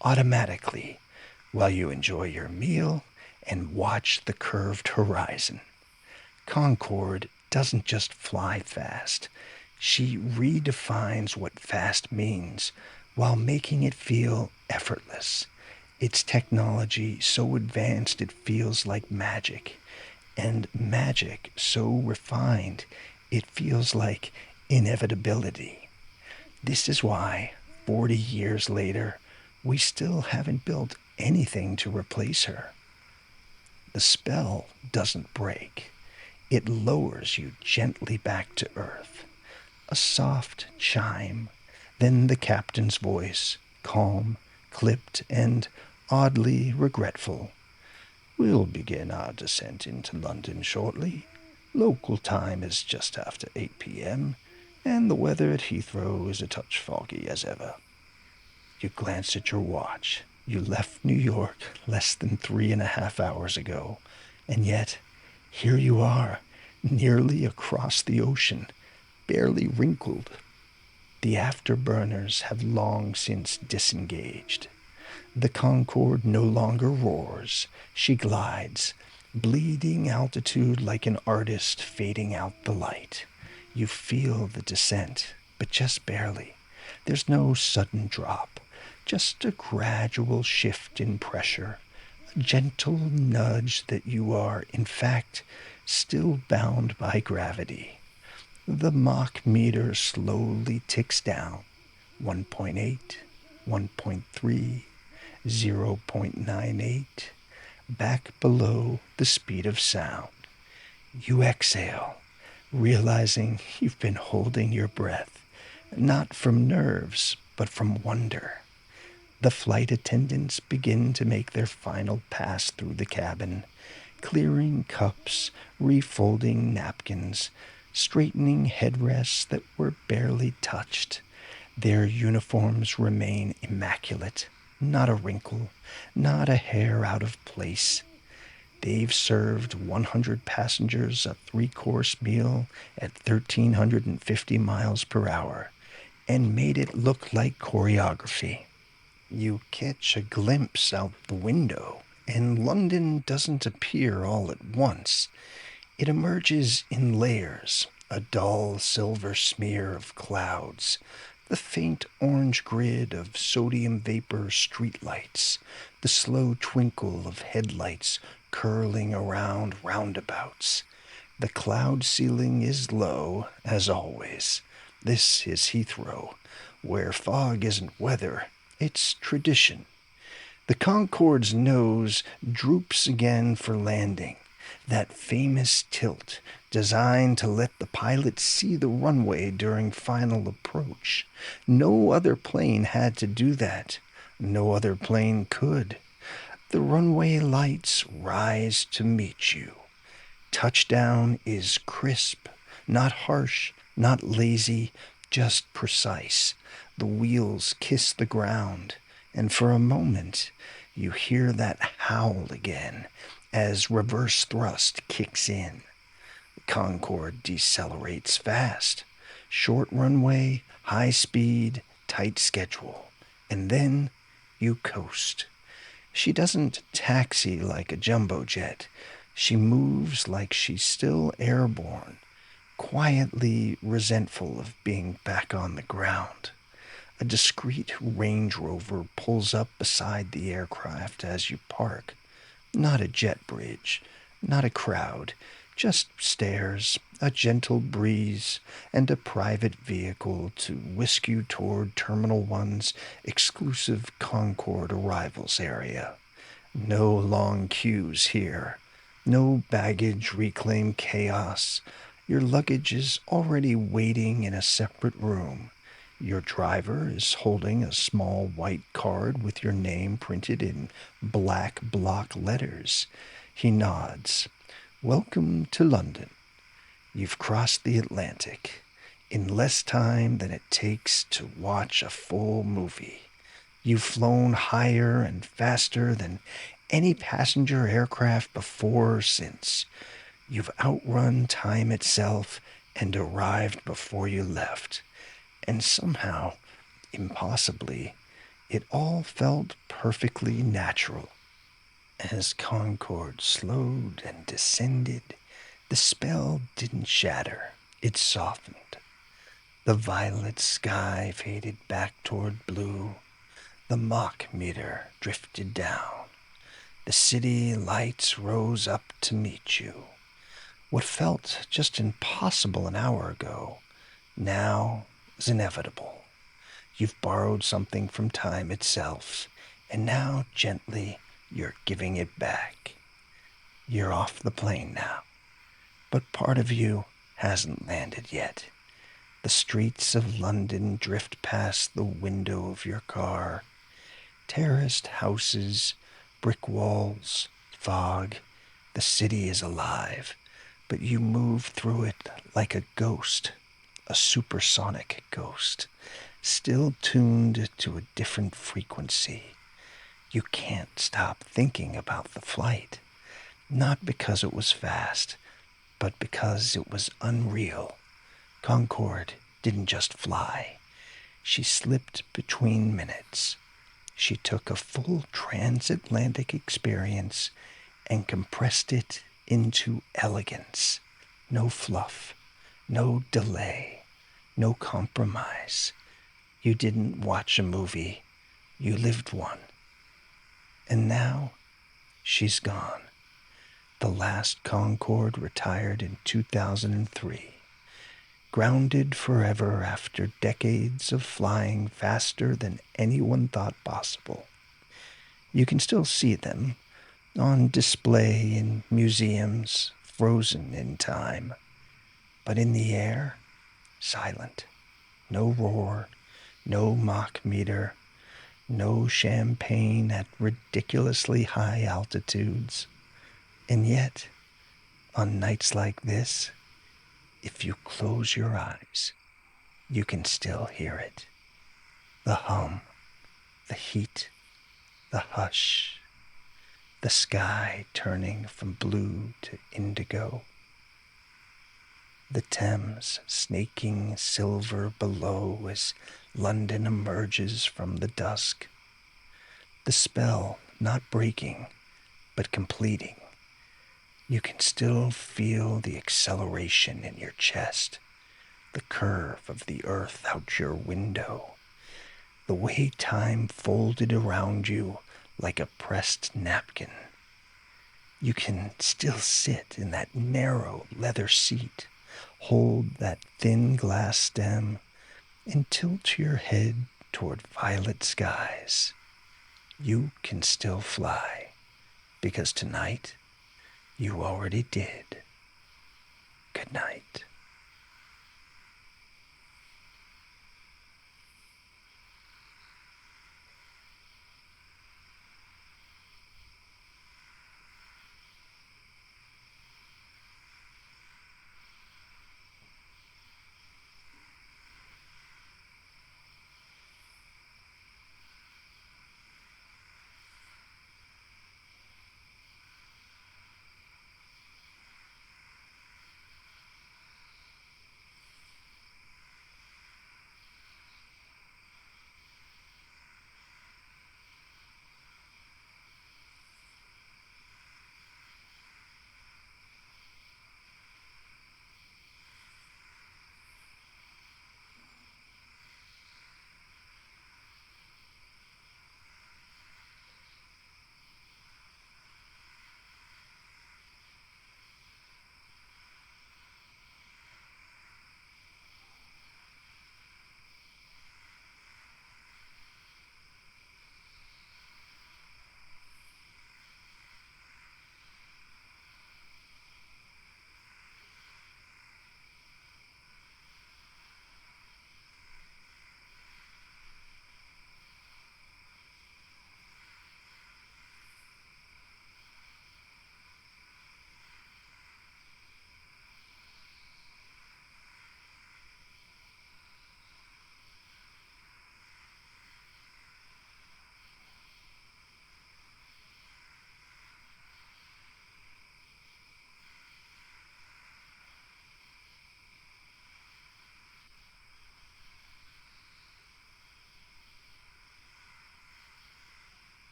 automatically, while you enjoy your meal and watch the curved horizon. Concorde doesn't just fly fast. She redefines what fast means while making it feel effortless. It's technology so advanced it feels like magic, and magic so refined it feels like inevitability. This is why, 40 years later, we still haven't built anything to replace her. The spell doesn't break. It lowers you gently back to earth. A soft chime, then the captain's voice, calm, clipped, and oddly regretful. We'll begin our descent into London shortly. Local time is just after 8 p.m., and the weather at Heathrow is a touch foggy as ever. You glance at your watch. You left New York less than 3.5 hours ago, and yet here you are, nearly across the ocean, barely wrinkled. The afterburners have long since disengaged. The Concorde no longer roars. She glides, bleeding altitude like an artist fading out the light. You feel the descent, but just barely. There's no sudden drop, just a gradual shift in pressure, a gentle nudge that you are, in fact, still bound by gravity. The Mach meter slowly ticks down. 1.8, 1.3, 0.98, back below the speed of sound. You exhale, realizing you've been holding your breath, not from nerves, but from wonder. The flight attendants begin to make their final pass through the cabin, clearing cups, refolding napkins, straightening headrests that were barely touched. Their uniforms remain immaculate, not a wrinkle, not a hair out of place. They've served 100 passengers a three-course meal at 1,350 miles per hour and made it look like choreography. You catch a glimpse out the window And London doesn't appear all at once. It emerges in layers, a dull silver smear of clouds, the faint orange grid of sodium vapor streetlights, the slow twinkle of headlights curling around roundabouts. The cloud ceiling is low, as always. This is Heathrow, where fog isn't weather, it's tradition. The Concorde's nose droops again for landing, that famous tilt designed to let the pilot see the runway during final approach. No other plane had to do that. No other plane could. The runway lights rise to meet you. Touchdown is crisp, not harsh, not lazy, just precise. The wheels kiss the ground, and for a moment you hear that howl again as reverse thrust kicks in. Concorde decelerates fast. Short runway, high speed, tight schedule. And then you coast. She doesn't taxi like a jumbo jet. She moves like she's still airborne, quietly resentful of being back on the ground. A discreet Range Rover pulls up beside the aircraft as you park. Not a jet bridge, not a crowd, just stairs, a gentle breeze, and a private vehicle to whisk you toward Terminal 1's exclusive Concorde arrivals area. No long queues here. No baggage reclaim chaos. Your luggage is already waiting in a separate room. Your driver is holding a small white card with your name printed in black block letters. He nods. Welcome to London. You've crossed the Atlantic in less time than it takes to watch a full movie. You've flown higher and faster than any passenger aircraft before or since. You've outrun time itself and arrived before you left. And somehow, impossibly, it all felt perfectly natural. As Concorde slowed and descended, the spell didn't shatter, it softened. The violet sky faded back toward blue. The Mach meter drifted down. The city lights rose up to meet you. What felt just impossible an hour ago now is inevitable. You've borrowed something from time itself, and now gently you're giving it back. You're off the plane now, but part of you hasn't landed yet. The streets of London drift past the window of your car. Terraced houses, brick walls, fog. The city is alive, but you move through it like a ghost, a supersonic ghost, still tuned to a different frequency. You can't stop thinking about the flight, not because it was fast, but because it was unreal. Concorde didn't just fly. She slipped between minutes. She took a full transatlantic experience and compressed it into elegance. No fluff, no delay, no compromise. You didn't watch a movie, you lived one. And now she's gone. The last Concorde retired in 2003. Grounded forever after decades of flying faster than anyone thought possible. You can still see them on display in museums, frozen in time. But in the air, silent. No roar, no Mach meter, no champagne at ridiculously high altitudes. And yet, on nights like this, if you close your eyes, you can still hear it. The hum, the heat, the hush, the sky turning from blue to indigo, the Thames snaking silver below as London emerges from the dusk. The spell not breaking, but completing. You can still feel the acceleration in your chest, the curve of the earth out your window, the way time folded around you like a pressed napkin. You can still sit in that narrow leather seat, hold that thin glass stem, and tilt your head toward violet skies. You can still fly, because tonight you already did. Good night.